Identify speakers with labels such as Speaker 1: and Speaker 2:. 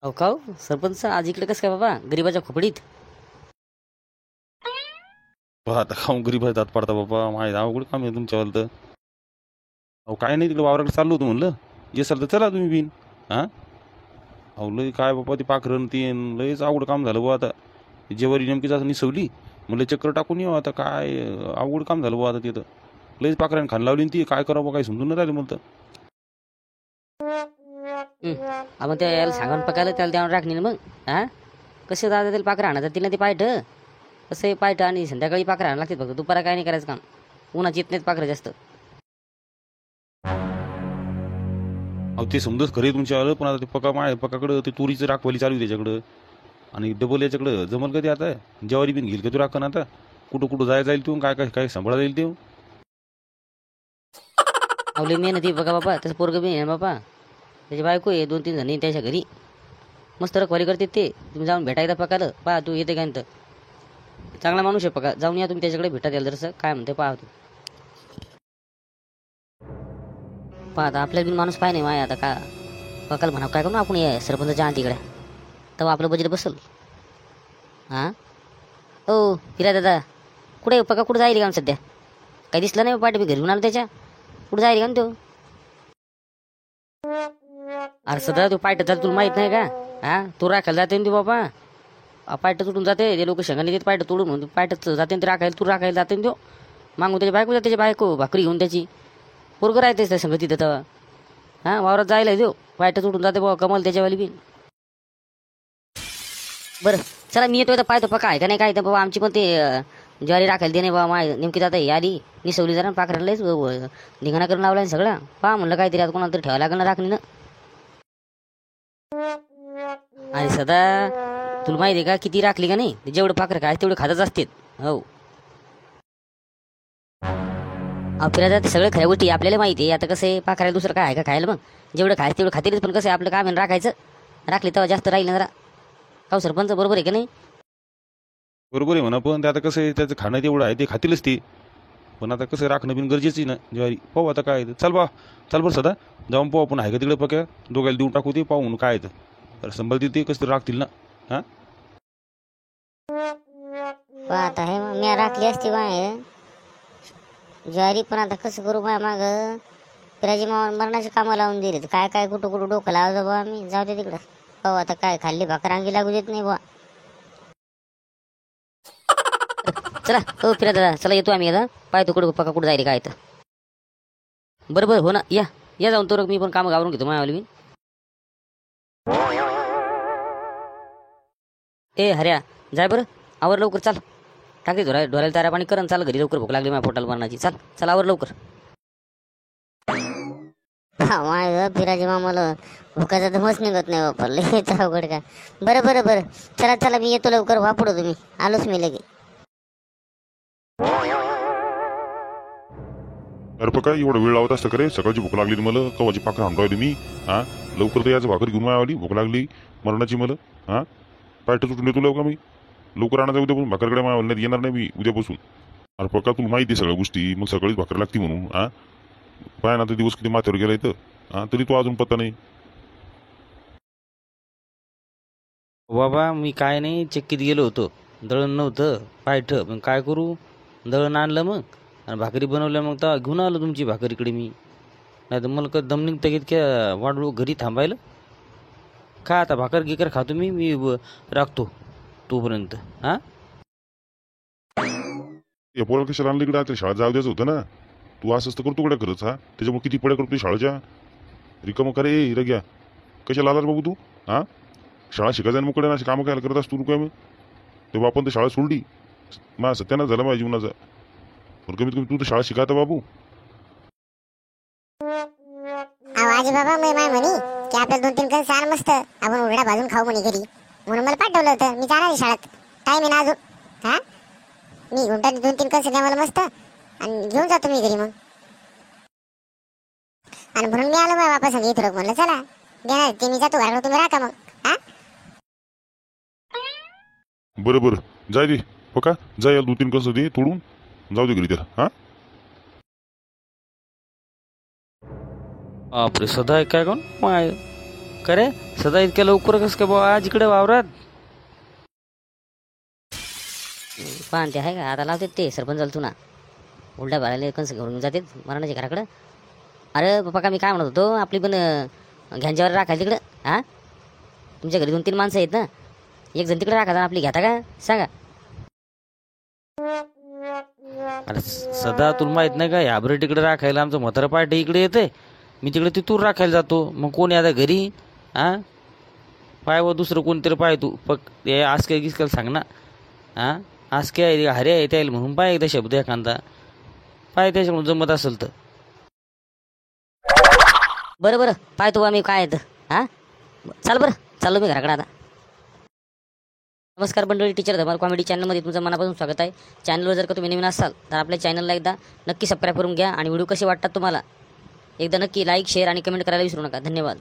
Speaker 1: अहो का हो? सरपंच आज इकडे कसं काय बाबा गरीबाच्या खोपडीत?
Speaker 2: पहा आता खाऊन गरीब आहे दात पडता बाबा माहीत अवघड काम आहे तुमच्यावालं तर. अहो काय नाही तिकडे वावराकडे चाललो होतो म्हणलं ये सर तर चला तुम्ही बिन. हां अहो लय काय बाबा ती पाखरं ती लयच अवघड काम झालं बुवा आता. जेवारी नेमकीच असं निसवली म्हणलं चक्कर टाकून येऊ आता काय अवघड काम झालं बुवा आता तिथं. लयच पाखराने खान लावली ती काय करावं काय समजून नाही राहिलं मला तर.
Speaker 1: आपण त्या याला सांगून पकायला त्याला त्यावर राखणी मग. हा कसे दादा त्याला पाखरं आणायचं तिला ते पायट कसं आहे पायट आणि संध्याकाळी पाखरं आणायला लागते फक्त दुपारा काय नाही करायचं काम. उन्हाची येत नाहीत पाखरं जास्त.
Speaker 2: अहो ते समजच खरे तुमच्यावालं पण आता ते पकाकडं ते तुरीचं राखवाली चालू आहे त्याच्याकडं आणि डबल याच्याकडं जमल का ते आता जेवारी बिन घेईल का तू राखण आता कुठं कुठं जायला जाईल तू काय काय काय सांभाळा जाईल ते.
Speaker 1: अवले मेहनती बघा बाबा त्याचं पोरगं बी आहे ना बाबा. त्याची बायको आहे 2-3 जणी त्याच्या घरी मस्त रखवाली करते ते. तुम्ही जाऊन भेटा एकदा पकालं पहा तू येते काय तर चांगला माणूस आहे पका. जाऊन या तुम्ही त्याच्याकडे भेटा द्याल जसं काय म्हणते पहा तू. पहा आता आपल्याला बी माणूस पाय नाही माय आता का पकाल म्हणा काय करू ना आपण या सरपंचाच्या तिकडे तेव्हा आपलं बजेट बसल. हां हो फिरा दादा कुठे पका कुठं जाईल का सध्या काही दिसलं नाही पाठी मी घरी घेऊन आलो त्याच्या कुठं जाईल का ना तो. अरे सध्या तो पायट तर तुला माहित नाही का. हा तू राखायला जाते ना तू बाबा पायट तुटून जाते ते लोक शेंगाने देत पायट तोडून म्हणून पायट जाते ते राखायला तू राखायला जाते ना तो मागून त्याची बायको जाते त्याची बायको भाकरी घेऊन त्याची पोरगं राहतेच त्या संगत तिथं तेव्हा. हां वावरात जायला देऊ पायट तुटून जाते बाबा कमल त्याच्यावाली बी. बरं चला मी येतो पाहतो पका आहे का नाही काय तर बाबा आमची पण ते ज्वारी राखायला देणे बाबा माय नेमकी जाता ही आली निसवली जरा पाखरांनाच धिंगाणा करून लावला सगळं. पहा म्हणलं काहीतरी आता कोणाला तरी ठेवायला लागलं ना राखणी ना. आणि सदा तुला माहिती आहे का किती राखली का नाही जेवढं पाखरं काय तेवढं खातच असते. हो फिरायला ते सगळं खऱ्या गोष्टी आपल्याला माहिती आहे. आता कसं आहे पाखरायला दुसरं काय आहे का खायला मग जेवढं खायचं तेवढं खातीलच पण कसं आहे आपलं काम आहे राखायचं राखली तेव्हा जास्त राहील ना जरा. का सरपंच बरोबर आहे का नाही.
Speaker 2: बरोबर आहे म्हणा पण ते आता कसं आहे त्याचं खाणं तेवढं आहे ते खातीलच ते पण आता कसं राखणं बिन गरजेचं आहे ना ज्वारी. पाहू आता काय चल बा चल बरं सदा जाऊन पाहू आपण आहे का तिकडे पक्या दोघायला देऊन टाकू ते पाहून काय येतं तर संभाळतील ते कसं राखतील ना. हां
Speaker 3: पाहत आहे मग मी राखली असती बाय ज्वारी पण आता कसं करू बाय माग पिराजी मामा मरणाची कामं लावून दिली काय काय कुठं कुठं डोकं लावलं बा आम्ही जाऊ दे तिकडं. पाहू आता काय खाल्ली भाकर अंगी लागू देत नाही बा.
Speaker 1: चला हो फिरा दादा चला येतो आम्ही आता पाहतो कुठं पका कुठं जाईल काय तर. बरं बरं हो ना या या जाऊन तो मी पण कामं गावरून घेतो माझ्यावाली मी. ए हऱ्या जाय बरं आवर लवकर चाल टाकते ढोरायला तारा पाणी करण चाल घरी लवकर भूक लागली माझ्या पोटाला मरणाची. चाल चला आवर लवकर.
Speaker 3: माझं पिराजी मामाला भुकाचा तर मस्त निघत नाही बापा लय अवघड का. बरं बरं बरं चला चला मी येतो लवकर वापडो तुम्ही आलोच मी लगे.
Speaker 4: अरे पका एवढा वेळ लावत असतं करे सकाळची भूक लागली मला कवाची पाखरं आणून राहिली मी. हां लवकर तर याचं भाकर घेऊन मायावली भूक लागली मरणाची मला. हां पायट तुटून येतो लवकर मी लवकर आणायचं उद्यापासून भाकरकडे मायावली येणार नाही मी उद्यापासून. अरे पका तुला माहिती आहे सगळ्या गोष्टी मग सकाळीच भाकर लागती म्हणून. हां पाय ना तर दिवस किती माथ्यावर गेला इथं. हां तरी तो अजून पत्ता नाही.
Speaker 2: बाबा मी काय नाही चक्कीत गेलो होतो दळण नव्हतं पायठ मग काय करू दळण आणलं मग आणि भाकरी बनवल्या मग तर घेऊन आलो तुमची भाकरीकडे मी. नाही तर मला का दम निघतं इतक्या वाढू घरी थांबायला का आता भाकर गिकर खातो मी राखतो तोपर्यंत. हां
Speaker 4: या पोराला कशाला आणलं इकडे आता शाळेत जाऊ द्यायचं होतं ना. तू असंच तर करतो कडे खरंच. हा त्याच्यामुळे किती पड्या करतो शाळेच्या रिकामं करे रग्या कशाला आलास बाबू तू. हां शाळा शिकायचं मुकडे अशी कामं काय करत असतो तू काय मग तेव्हा आपण तर शाळा सोडली मा सत्यानाश झाला माझ्या जीवनाचा. पण कमीत कमी तू तर शाळा शिकायचा बाबू.
Speaker 3: आजी बाबा मी माय म्हणी की आपल्याला 2-3 कण सार मस्त आपण उघडा भाजून खाऊ म्हणे घरी म्हणून मला पाठवलं होतं. मी जाणार शाळेत टाईम आहे ना अजून. हा मी घुंटा 2-3 कण द्या मला मस्त आणि घेऊन जातो मी घरी मग. आणि म्हणून मी आलो माझ्या बापा संग इथं म्हणलं चला देणार ते मी जातो घराकडे तुम्ही राखा मग. हा
Speaker 4: बरं बरं जाय दे हो का जाय याला 2-3 कसं दे तोडून जाऊ दे घरी त्याला. हां
Speaker 2: बापरे सदा आहे काय कोण माय
Speaker 1: का रे सदा इतक्या लवकर कसं काय बाबा आज इकडे वावरात पान ते आहे का आता लावते ते सरपंच झालं तू ना उलटा भरायला कंस घेऊन जाते मरणाच्या घराकडं. अरे पप्पा का मी काय म्हणत होतो आपली पण घ्यांच्यावर राखायला तिकडं. हां तुमच्या घरी 2-3 माणसं आहेत ना एक जण तिकडे राखा आपली घेता का सांगा. अरे सदा तुला माहित नाही का ह्याबरे तिकडे राखायला आमचं म्हातारं पार्टी इकडे येते मी तिकडे तिथून राखायला जातो मग कोणी आता घरी. हां पाय व दुसरं कोणतरी पाय तू हे आज काय गिसकायला सांग ना. हां आज काय हरे आहे त्याला म्हणून पाय एकदा शब्द एखादा पाय त्याच्याकडून जमत असेल तर. बरं बरं पाय तू आम्ही काय येतं. हां चाल बरं चाललो मी घराकडे आता. नमस्कार मंडळी टीचर धमाल कॉमेडी चॅनलमध्ये तुमचं मनापासून स्वागत आहे. चॅनलवर जर का तुम्ही नवीन असाल तर आपल्या चॅनलला एकदा नक्की सबस्क्राईब करून घ्या आणि व्हिडिओ कसे वाटतात तुम्हाला एकदा नक्की लाईक शेअर आणि कमेंट करायला विसरू नका. धन्यवाद.